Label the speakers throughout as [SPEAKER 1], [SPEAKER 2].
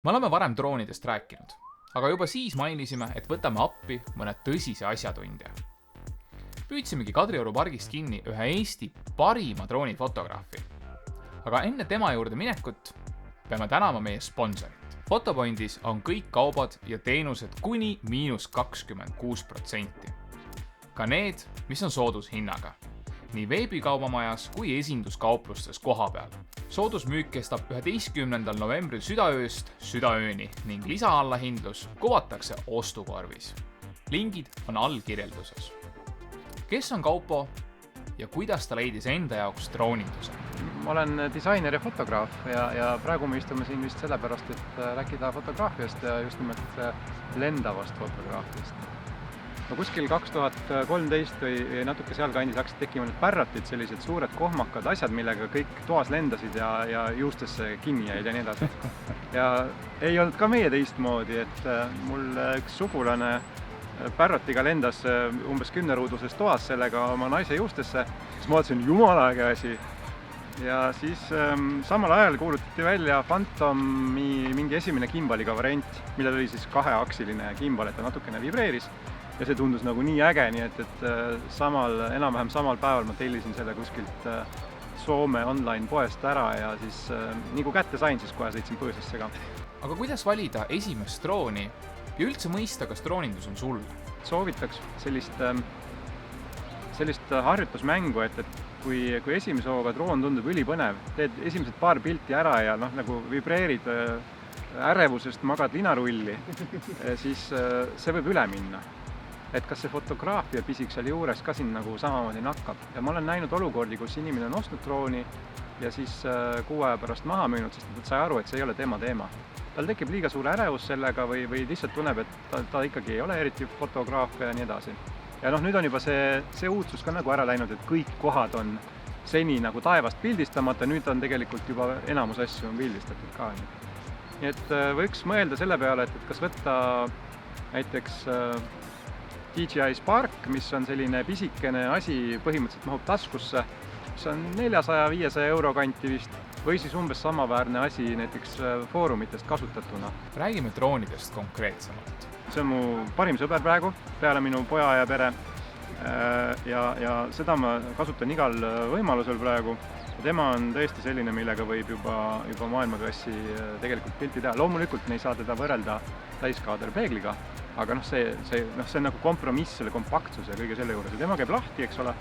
[SPEAKER 1] Me oleme varem droonidest rääkinud, aga juba siis mainisime, et võtame appi mõne tõsise asjatundja. Püüdsimegi Kadrioru pargist kinni ühe Eesti parima droonifotograafi. Aga enne tema juurde minekut peame tänama meie sponsorit. Fotopointis on kõik kaubad ja teenused kuni –26%. Ka need, mis on soodushinnaga. Nii veebikaubamajas kui esinduskauplustes koha peal. Soodusmüük kestab 11. novembril südaööst südaööni ning lisaallahindlus kuvatakse ostukorvis. Lingid on all kirjelduses. Kes on Kaupo ja kuidas ta leidis enda jaoks drooninduse?
[SPEAKER 2] Ma olen disainer ja fotograaf ja praegu me istume siin vist sellepärast, et rääkida fotograafiast ja just nimelt lendavast fotograafiast. No kuskil 2013 või natuke sealkandis hakkasid tekkima need pärratid, sellised suured kohmakad asjad, millega kõik toas lendasid ja juustesse kinni jäid ja nii edasi. Ja ei olnud ka meie teistmoodi, et mul üks sugulane pärratiga lendas umbes 10-ruuduses toas sellega oma naise juustesse, siis ma mõtlesin, jumala äge asi. Ja siis samal ajal kuulutati välja Phantomi mingi esimene gimbaliga variant, millel oli siis 2-aksiline gimbal, et ta natukene vibreeris. Ja see tundus nagu nii äge, nii et enam-vähem samal päeval ma tellisin selle kuskilt Soome online poest ära ja siis nii kui kätte sain, siis kohe sõitsin põõsasse ka.
[SPEAKER 1] Aga kuidas valida esimest drooni ja üldse mõista, kas droonindus on sulle?
[SPEAKER 2] Soovitaks sellist harjutusmängu, et kui esimese hooga droon tundub ülipõnev, teed esimesed paar pilti ära ja nagu vibreerid ärevusest, magad linarulli, siis see võib üle minna. Et kas see fotograafia pisik seal juures ka siin nagu samamoodi nakkab. Ja ma olen näinud olukordi, kus inimene on ostnud drooni ja siis 6 aja pärast maha müünud, sest ta sai aru, et see ei ole tema teema. Tal tekib liiga suur ärevus sellega või lihtsalt tunneb, et ta ikkagi ei ole eriti fotograafia ja nii edasi. Ja nüüd on juba see uudsus ka nagu ära läinud, et kõik kohad on seni nagu taevast pildistamata, nüüd on tegelikult juba enamus asju on pildistatud ka. Nii et võiks mõelda selle peale, et kas võtta näiteks DJI Spark, mis on selline pisikene asi, põhimõtteliselt mahub taskusse, mis on 400–500 euro kanti vist, või siis umbes samaväärne asi näiteks foorumitest kasutatuna.
[SPEAKER 1] Räägime droonidest konkreetsemalt.
[SPEAKER 2] See on mu parim sõber praegu, peale minu poja ja pere. Ja seda ma kasutan igal võimalusel praegu. Tema on tõesti selline, millega võib juba maailmaklassi tegelikult pilti teha. Loomulikult me ei saa teda võrrelda täiskaaderpeegliga, aga see on nagu kompromiss selle kompaktsuse ja kõige selle juures. Ja tema käib lahti, eks ole,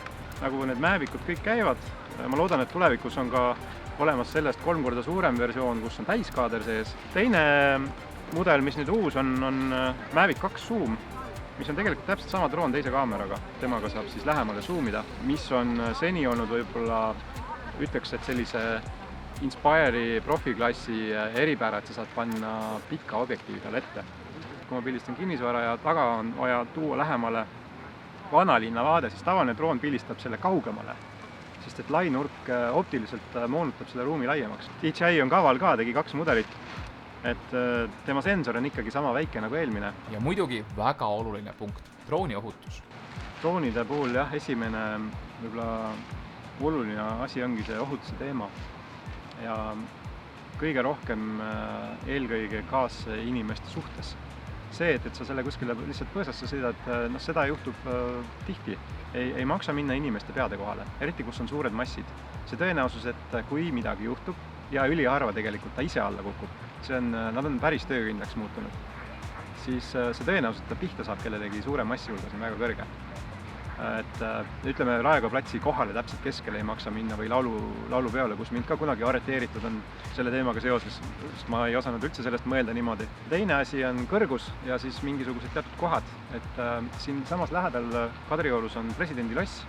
[SPEAKER 2] nagu need Mavikud kõik käivad. Ma loodan, et tulevikus on ka olemas sellest 3 korda suurem versioon, kus on täiskaader sees. Teine mudel, mis nüüd uus on Mavic 2 Zoom, mis on tegelikult täpselt sama droon teise kaameraga. Temaga saab siis lähemale zoomida, mis on seni olnud võib-olla ütleks, et sellise Inspire'i profiklassi eripära, et sa saad panna pikka objektiivi tal ette. Kui ma pildistan kinnisvara ja taga on vaja tuua lähemale vanalinna vaade, siis tavaline droon pildistab selle kaugemale, sest et lai nurk optiliselt moonutab selle ruumi laiemaks. DJI on kaval ka, tegi 2 mudelit, et tema sensor on ikkagi sama väike nagu eelmine.
[SPEAKER 1] Ja muidugi väga oluline punkt, drooni ohutus.
[SPEAKER 2] Droonide puhul esimene võib-olla oluline asi ongi see ohutuse teema ja kõige rohkem eelkõige kaasinimeste suhtes. See, et sa selle kuskile lihtsalt põõsasse sõidad, seda juhtub tihti. Ei maksa minna inimeste peade kohale, eriti kus on suured massid. See tõenäosus, et kui midagi juhtub ja üliharva tegelikult ta ise alla kukub, nad on päris töökindlaks muutunud, siis see tõenäosus, et ta pihta saab kellelegi suure massi hulgas on väga kõrge. Et ütleme Raekoja platsi kohale täpselt keskele ei maksa minna või laulupeole, kus mind ka kunagi arreteeritud on selle teemaga seoses, sest ma ei osanud üldse sellest mõelda niimoodi. Teine asi on kõrgus ja siis mingisugused teatud kohad, et siin samas lähedal Kadriorus on presidendi loss,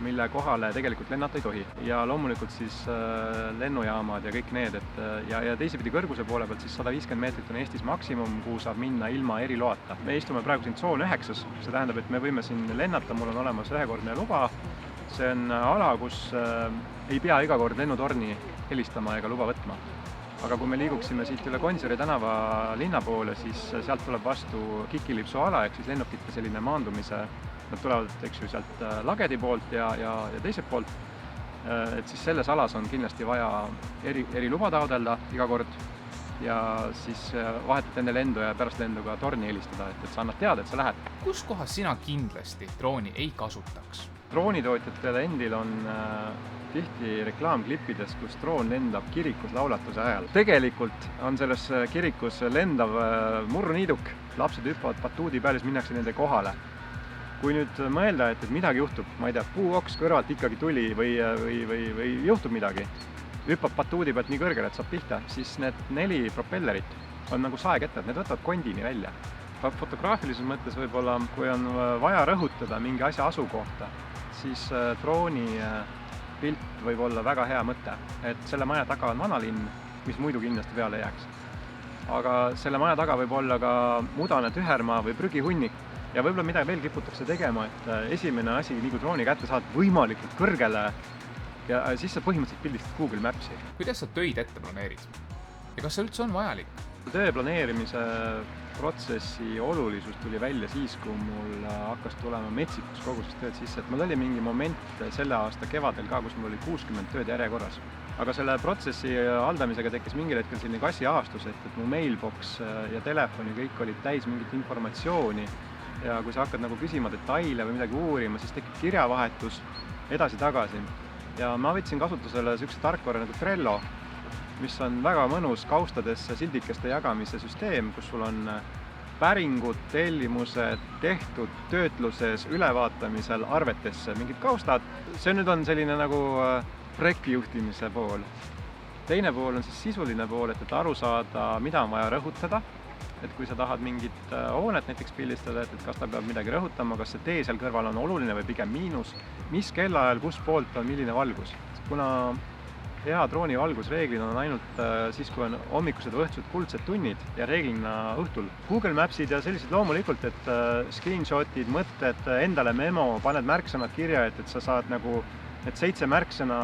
[SPEAKER 2] mille kohale tegelikult lennata ei tohi. Ja loomulikult siis lennujaamad ja kõik need, ja teisipidi kõrguse poole pealt siis 150 meetrit on Eestis maksimum, kuhu saab minna ilma eriloata. Me istume praegu siin tsoon 9, see tähendab, et me võime siin lennata, mul on olemas ühekordne luba. See on ala, kus ei pea iga kord lennutorni helistama ega luba võtma. Aga kui me liiguksime siit üle Gonsiori tänava linna poole, siis sealt tuleb vastu Kikilipsu ala, ehk siis lennukite selline maandumise. Nad tulevad sealt lagedi poolt ja teiselt poolt. Et siis selles alas on kindlasti vaja eri luba taodelda iga kord. ja siis vahetult enne lendu ja pärast lendu ka torni helistada, et sa annad teada, et sa lähed.
[SPEAKER 1] Kus kohas sina kindlasti drooni ei kasutaks?
[SPEAKER 2] Droonitootjatel endil on tihti reklaamklippides, kus droon lendab kirikus laulatuse ajal. Tegelikult on selles kirikus lendav murruniiduk, lapsed hüppavad batuudi peal ja siis minnakse nende kohale. Kui nüüd mõelda, et midagi juhtub, ma ei tea, puuoks kõrvalt ikkagi tuli või juhtub midagi, hüppab batuudi pealt nii kõrgele, et saab pihta, siis need 4 propellerit on nagu saeketted, need võtavad kondini välja. Fotograafilises mõttes võib-olla, kui on vaja rõhutada mingi asja asukohta, siis drooni pilt võib olla väga hea mõte, et selle maja taga on vanalinn, mis muidu kindlasti peale jääks. Aga selle maja taga võib olla ka mudane tühermaa või prügihunnik ja võib-olla midagi veel kiputakse tegema, et esimene asi, nii kui drooni kätte saad võimalikult kõrgele ja siis sa põhimõtteliselt pildistad Google Mapsi.
[SPEAKER 1] Kuidas sa töid ette planeerid? Ja kas see üldse on vajalik?
[SPEAKER 2] Töö planeerimise protsessi olulisus tuli välja siis, kui mul hakkas tulema metsikus koguses tööd sisse, et mul oli mingi moment selle aasta kevadel ka, kus mul oli 60 tööd järjekorras. Aga selle protsessi haldamisega tekkis mingil hetkel selline kassiahastus, et mu mailbox ja telefoni kõik olid täis mingit informatsiooni ja kui sa hakkad nagu küsima detaile või midagi uurima, siis tekib kirjavahetus edasi-tagasi. Ja ma võtsin kasutusele sellise tarkvara nagu Trello, mis on väga mõnus kaustadesse sildikeste jagamise süsteem, kus sul on päringud, tellimused, tehtud töötluses, ülevaatamisel, arvetesse mingid kaustad. See nüüd on selline nagu projektijuhtimise pool. Teine pool on siis sisuline pool, et aru saada, mida on vaja rõhutada. Et kui sa tahad mingit hoonet näiteks pildistada, et kas ta peab midagi rõhutama, kas see tee seal kõrval on oluline või pigem miinus, mis kellaajal, kus poolt on milline valgus. Kuna hea drooni valgus reeglina on ainult siis, kui on hommikused või õhtused kuldsed tunnid ja reeglina õhtul. Google Mapsid ja sellised loomulikult, et screenshotid, mõtted, endale memo, paned märksõnad kirja, et sa saad nagu need 7 märksõna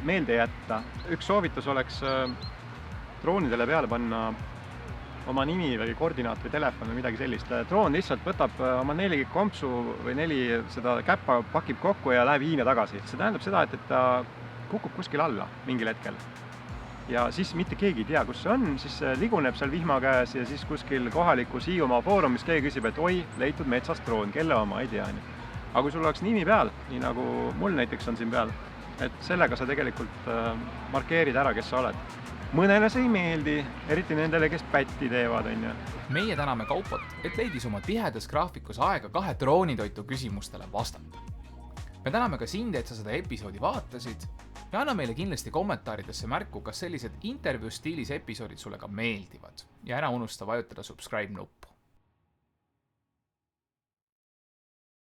[SPEAKER 2] meelde jätta. Üks soovitus oleks droonidele peale panna oma nimi või koordinaat või telefon või midagi sellist. Droon lihtsalt võtab oma 4 kompsu või 4 seda käppa, pakib kokku ja läheb hiina tagasi. See tähendab seda, et ta kukub kuskil alla mingil hetkel. Ja siis mitte keegi ei tea, kus see on, siis liguneb seal vihma käes ja siis kuskil kohalikus Hiiumaa foorumis keegi küsib, et oi, leitud metsast droon, kelle oma, ei tea. Aga kui sul oleks nimi peal, nii nagu mul näiteks on siin peal, et sellega sa tegelikult markeerid ära, kes sa oled. Mõnele see ei meeldi, eriti nendele, kes pätti teevad.
[SPEAKER 1] Meie täname Kaupot, et leidis oma tihedas graafikus aega 2 droonitoitu küsimustele vastata. Me täname ka sind, et sa seda episoodi vaatasid ja anna meile kindlasti kommentaaridesse märku, kas sellised intervjuu stiilis episoodid sulle ka meeldivad. Ja ära unusta vajutada subscribe nuppu.